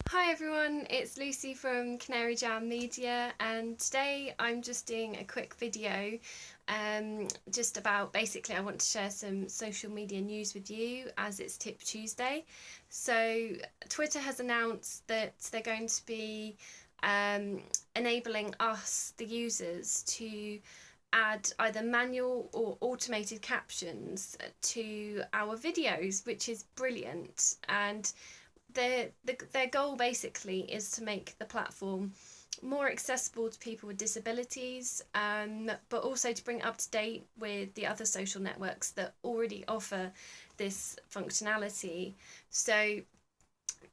Hi everyone, it's Lucy from Canary Jam Media, and today I'm just doing a quick video just about, basically I want to share some social media news with you as it's Tip Tuesday. So Twitter has announced that they're going to be enabling us, the users, to add either manual or automated captions to our videos, which is brilliant. And their goal basically is to make the platform more accessible to people with disabilities, but also to bring it up to date with the other social networks that already offer this functionality. So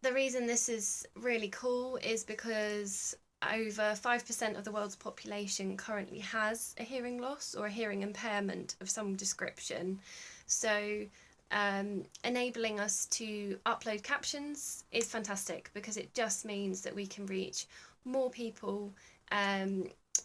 the reason this is really cool is because over 5% of the world's population currently has a hearing loss or a hearing impairment of some description. So enabling us to upload captions is fantastic because it just means that we can reach more people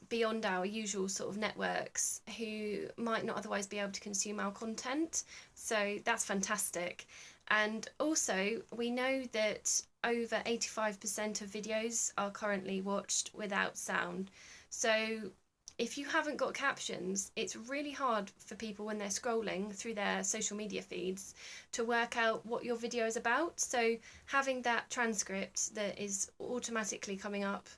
beyond our usual sort of networks who might not otherwise be able to consume our content. So that's fantastic. And also, we know that over 85% of videos are currently watched without sound. So if you haven't got captions, it's really hard for people when they're scrolling through their social media feeds to work out what your video is about. So having that transcript that is automatically coming up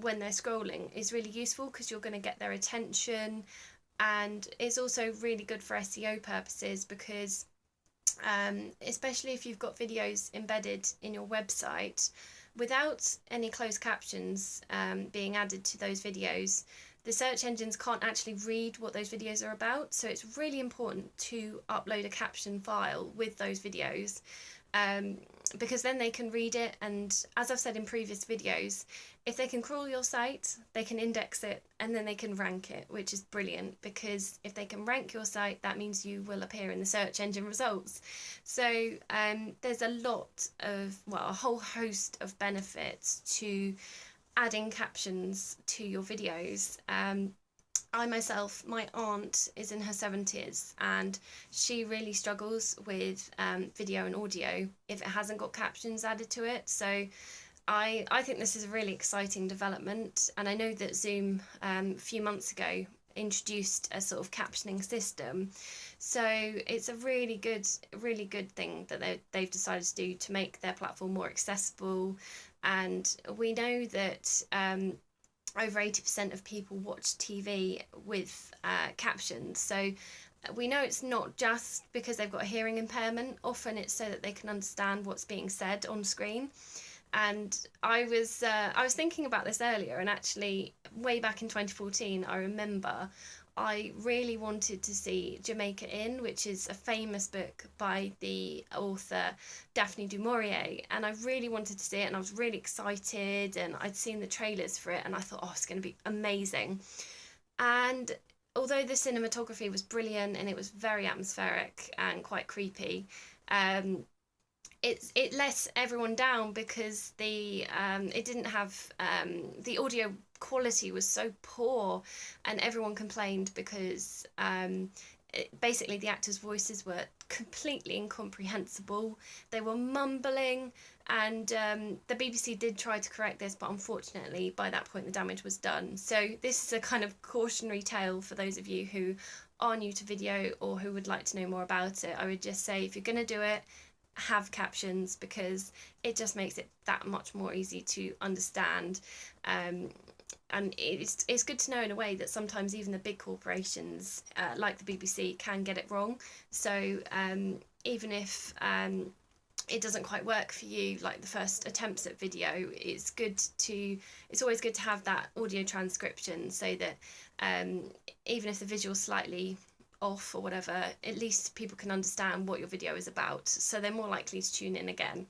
when they're scrolling is really useful because you're going to get their attention, and it's also really good for SEO purposes because especially if you've got videos embedded in your website, without any closed captions being added to those videos, the search engines can't actually read what those videos are about. So it's really important to upload a caption file with those videos, because then they can read it. And as I've said in previous videos, if they can crawl your site, they can index it, and then they can rank it, which is brilliant, because if they can rank your site, that means you will appear in the search engine results. So there's a lot of, well, a whole host of benefits to adding captions to your videos. I myself, my aunt is in her 70s and she really struggles with video and audio if it hasn't got captions added to it. So I think this is a really exciting development, and I know that Zoom a few months ago introduced a sort of captioning system. So it's a really good thing that they've decided to do to make their platform more accessible. And we know that over 80% of people watch TV with captions. So we know it's not just because they've got a hearing impairment. Often it's so that they can understand what's being said on screen. And I was thinking about this earlier, and actually way back in 2014, I remember I really wanted to see Jamaica Inn, which is a famous book by the author Daphne du Maurier, and I really wanted to see it, and I was really excited, and I'd seen the trailers for it, and I thought, oh, it's going to be amazing. And although the cinematography was brilliant and it was very atmospheric and quite creepy, it let everyone down because it didn't have the audio quality was so poor, and everyone complained because basically the actors' voices were completely incomprehensible. They were mumbling, and the BBC did try to correct this, but unfortunately by that point the damage was done. So this is a kind of cautionary tale for those of you who are new to video or who would like to know more about it. I would just say, if you're going to do it, have captions, because it just makes it that much more easy to understand. And it's good to know in a way that sometimes even the big corporations like the BBC can get it wrong. So even if it doesn't quite work for you, like the first attempts at video, it's always good to have that audio transcription, so that even if the visual's slightly off or whatever, at least people can understand what your video is about, so they're more likely to tune in again.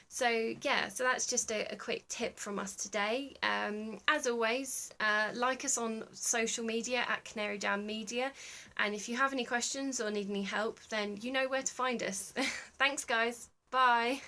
So yeah, so that's just a quick tip from us today. As always, like us on social media at Canary Jam Media, and if you have any questions or need any help, then you know where to find us. Thanks guys, bye.